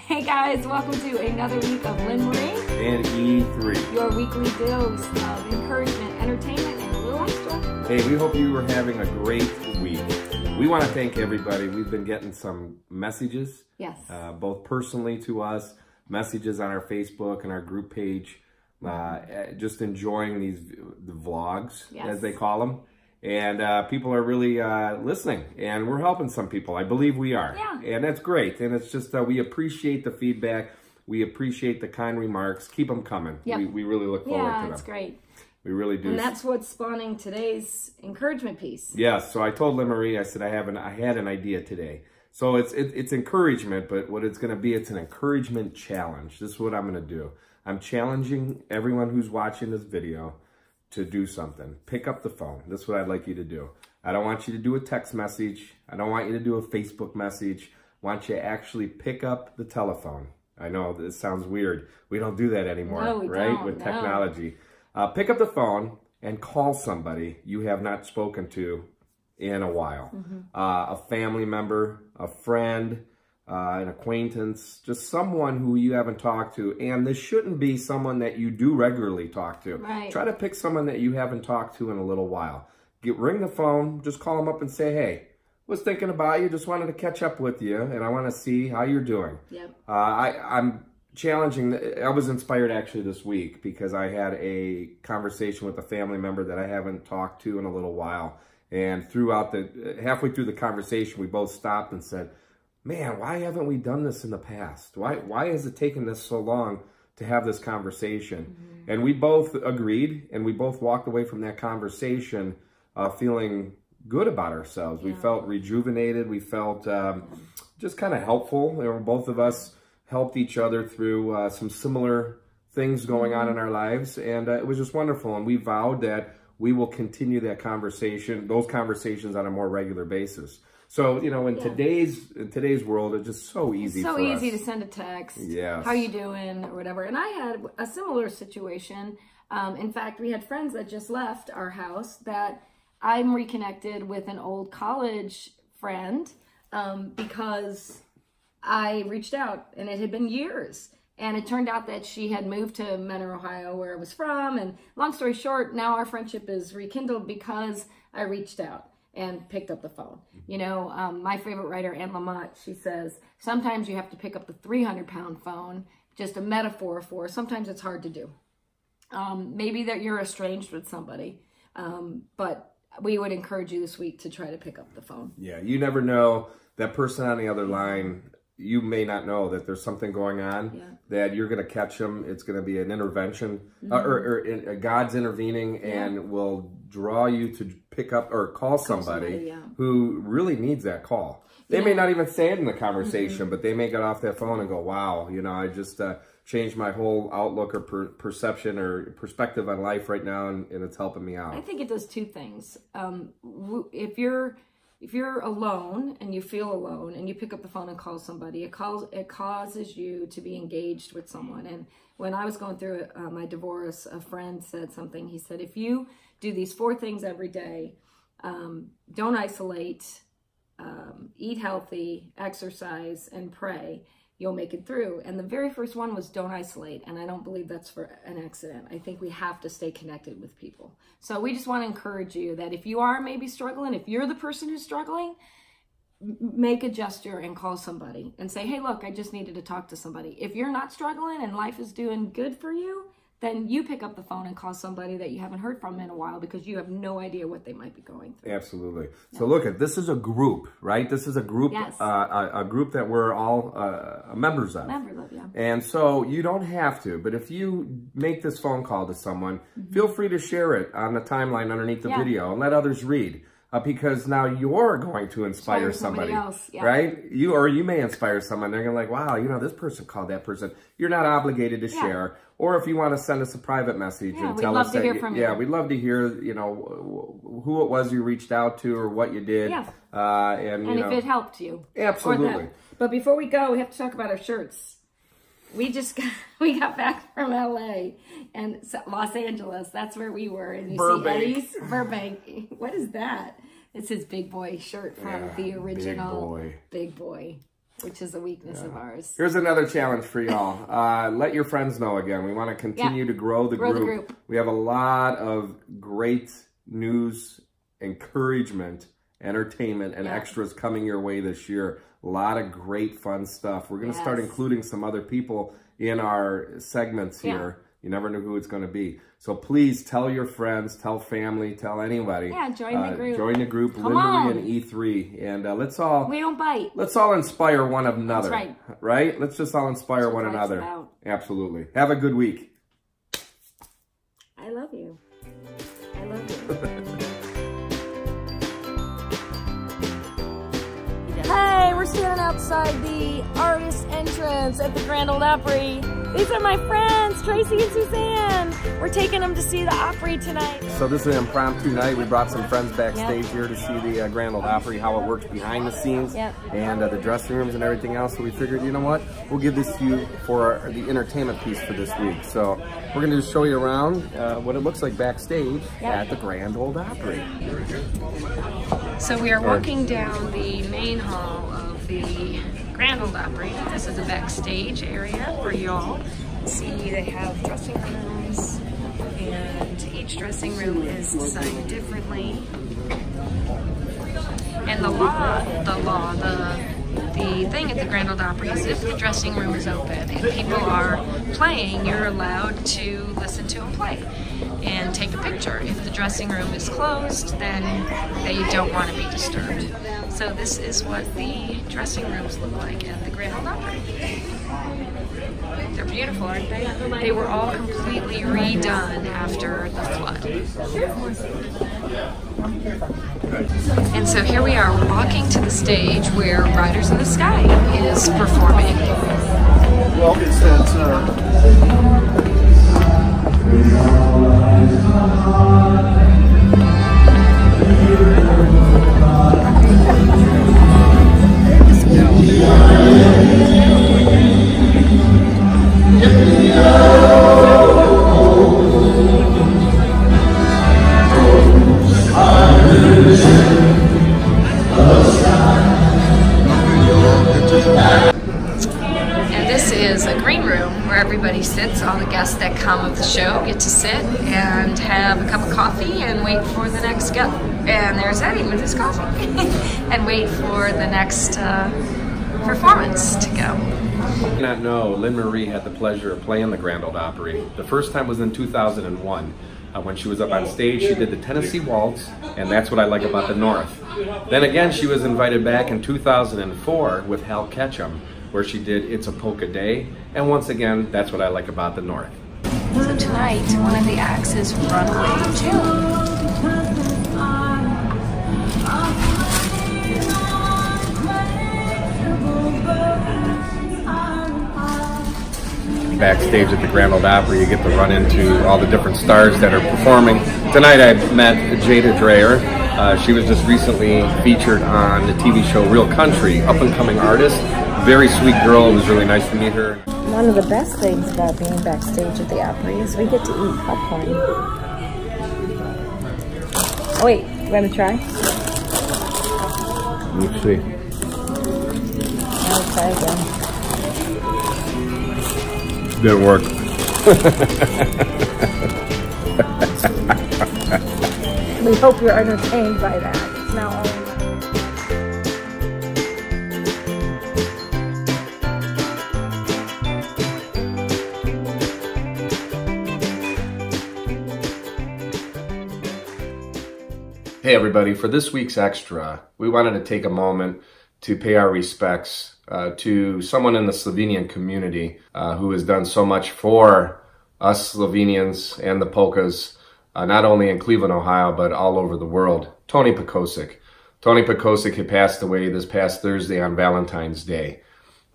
Hey guys, welcome to another week of LME3 and E3. Your weekly dose of encouragement, entertainment, and a little extra. Hey, we hope you are having a great week. We want to thank everybody. We've been getting some messages, yes, both personally to us, messages on our Facebook and our group page, just enjoying the vlogs, yes, as they call them. And people are really listening, and we're helping some people. I believe we are. Yeah. And that's great. And it's just, we appreciate the feedback. We appreciate the kind remarks. Keep them coming. Yep. We really look forward to them. Yeah, it's great. We really do. And that's what's spawning today's encouragement piece. Yes. So I told LME3, I said, I had an idea today. So it's encouragement, but what it's going to be, it's an encouragement challenge. This is what I'm going to do. I'm challenging everyone who's watching this video to do something. Pick up the phone. This is what I'd like you to do. I don't want you to do a text message. I don't want you to do a Facebook message. I want you to actually pick up the telephone. I know this sounds weird. We don't do that anymore, no, we right? don't, With no. technology. Pick up the phone and call somebody you have not spoken to in a while. Mm-hmm. A family member, a friend, an acquaintance, just someone who you haven't talked to. And this shouldn't be someone that you do regularly talk to. Right. Try to pick someone that you haven't talked to in a little while. Ring the phone, just call them up and say, hey, was thinking about you, just wanted to catch up with you, and I want to see how you're doing. Yep. I'm challenging. I was inspired actually this week because I had a conversation with a family member that I haven't talked to in a little while. And halfway through the conversation, we both stopped and said, man, why haven't we done this in the past? Why has it taken this so long to have this conversation? Mm-hmm. And we both agreed, and we both walked away from that conversation feeling good about ourselves. Yeah. We felt rejuvenated. We felt just kind of helpful. Both of us helped each other through some similar things going on in our lives, and it was just wonderful. And we vowed that we will continue those conversations on a more regular basis. So, in today's world, it's just so easy for us. So easy to send a text. Yes. How you doing or whatever. And I had a similar situation. In fact, we had friends that just left our house that I'm reconnected with an old college friend because I reached out, and it had been years. And it turned out that she had moved to Menor, Ohio, where I was from. And long story short, now our friendship is rekindled because I reached out and picked up the phone. My favorite writer, Anne Lamott, she says, sometimes you have to pick up the 300-pound phone, just a metaphor for sometimes it's hard to do. Maybe that you're estranged with somebody, but we would encourage you this week to try to pick up the phone. Yeah, you never know. That person on the other line, you may not know that there's something going on, that you're going to catch them. It's going to be an intervention, or God's intervening, and will draw you to pick up or call somebody who really needs that call. They may not even say it in the conversation, but they may get off that phone and go, wow, I just changed my whole outlook or perception or perspective on life right now, and it's helping me out. I think it does two things. If you're alone and you feel alone and you pick up the phone and call somebody, it causes you to be engaged with someone. And when I was going through my divorce, a friend said something. He said, if you do these 4 things every day, don't isolate, eat healthy, exercise, and pray, you'll make it through. And the very first one was don't isolate. And I don't believe that's for an accident. I think we have to stay connected with people. So we just want to encourage you that if you are maybe struggling, if you're the person who's struggling, make a gesture and call somebody and say, hey, look, I just needed to talk to somebody. If you're not struggling and life is doing good for you, then you pick up the phone and call somebody that you haven't heard from in a while because you have no idea what they might be going through. Absolutely. So look, this is a group, right? This is a group, a group that we're all members of. Members of, yeah. And so you don't have to, but if you make this phone call to someone, feel free to share it on the timeline underneath the video and let others read. Because now you're going to inspire somebody else, right? You may inspire someone. They're going to like, wow, this person called that person. You're not obligated to share. Or if you want to send us a private message and tell us that, we'd love to hear, who it was you reached out to or what you did. Yeah. And if it helped you. Absolutely. But before we go, we have to talk about our shirts. We got back from LA and Los Angeles. That's where we were. And you Burbank. see Eddie's Burbank. What is that? It's his big boy shirt from the original. Big boy. which is a weakness of ours. Here's another challenge for y'all. Let your friends know again. We want to continue to grow the group. We have a lot of great news, encouragement, entertainment, and extras coming your way this year. A lot of great fun stuff. We're going to start including some other people in our segments here. You never know who it's going to be. So please tell your friends, tell family, tell anybody. Yeah, join the group. Join the group, LME3 and E3. And let's all... We don't bite. Let's all inspire one another. That's right. Right? Let's just all inspire one another. Absolutely. Have a good week. I love you. I love you. Hey, we're standing outside the artist entrance at the Grand Ole Opry. These are my friends, Tracy and Suzanne. We're taking them to see the Opry tonight. So this is an impromptu night. We brought some friends backstage here to see the Grand Ole Opry, how it works behind the scenes, and the dressing rooms and everything else. So we figured, you know what, we'll give this to you for the entertainment piece for this week. So we're going to just show you around what it looks like backstage at the Grand Ole Opry. So we are walking down the main hall of the Grand Ole Opry. This is a backstage area for y'all. See, they have dressing rooms, and each dressing room is designed differently. And the thing at the Grand Ole Opry is if the dressing room is open and people are playing, you're allowed to listen to them play and take a picture. If the dressing room is closed, then you don't want to be disturbed. So this is what the dressing rooms look like at the Grand Ole Opry. They're beautiful, aren't they? They were all completely redone after the flood. And so here we are walking to the stage where Riders in the Sky is performing. Well, it's that everybody sits. All the guests that come of the show get to sit and have a cup of coffee and wait for the next guest. And there's Eddie with his coffee. And wait for the next performance to go. You do not know, Lynn Marie had the pleasure of playing the Grand Ole Opry. The first time was in 2001. When she was up on stage, she did the Tennessee Waltz, and that's what I like about the North. Then again, she was invited back in 2004 with Hal Ketchum, where she did It's a Polka Day, and once again, that's what I like about the North. So tonight, one of the acts is Runaway June. Backstage at the Grand Ole Opry, you get to run into all the different stars that are performing. Tonight I met Jada Dreyer. She was just recently featured on the TV show Real Country, up-and-coming artist. Very sweet girl. It was really nice to meet her. One of the best things about being backstage at the Opry is we get to eat popcorn. Oh wait, you want to try? Let's see. I'll try again. Didn't work. We hope you're entertained by that. It's now all Hey everybody, for this week's Extra, we wanted to take a moment to pay our respects to someone in the Slovenian community who has done so much for us Slovenians and the polkas, not only in Cleveland, Ohio, but all over the world. Tony Pekosik. Tony Pekosik had passed away this past Thursday on Valentine's Day.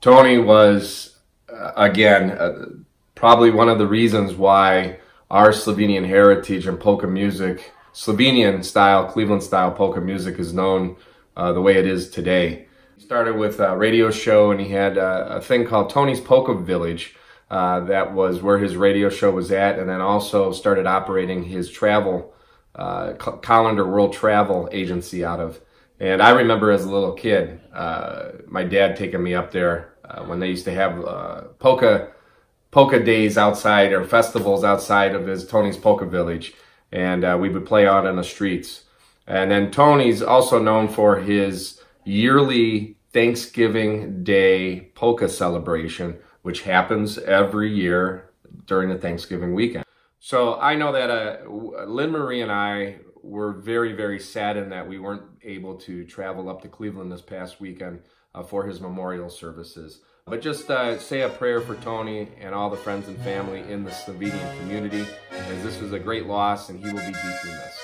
Tony was, again, probably one of the reasons why our Slovenian heritage and polka music, Slovenian style, Cleveland style polka music is known the way it is today. He started with a radio show, and he had a thing called Tony's Polka Village. That was where his radio show was at, and then also started operating his travel, Colander World Travel Agency out of. And I remember as a little kid, my dad taking me up there when they used to have polka days outside, or festivals outside of Tony's Polka Village. And we would play out on the streets. And then Tony's also known for his yearly Thanksgiving Day polka celebration, which happens every year during the Thanksgiving weekend. So I know that Lynn Marie and I were very, very saddened that we weren't able to travel up to Cleveland this past weekend for his memorial services. But just say a prayer for Tony and all the friends and family in the Slovenian community, as this was a great loss and he will be deeply missed.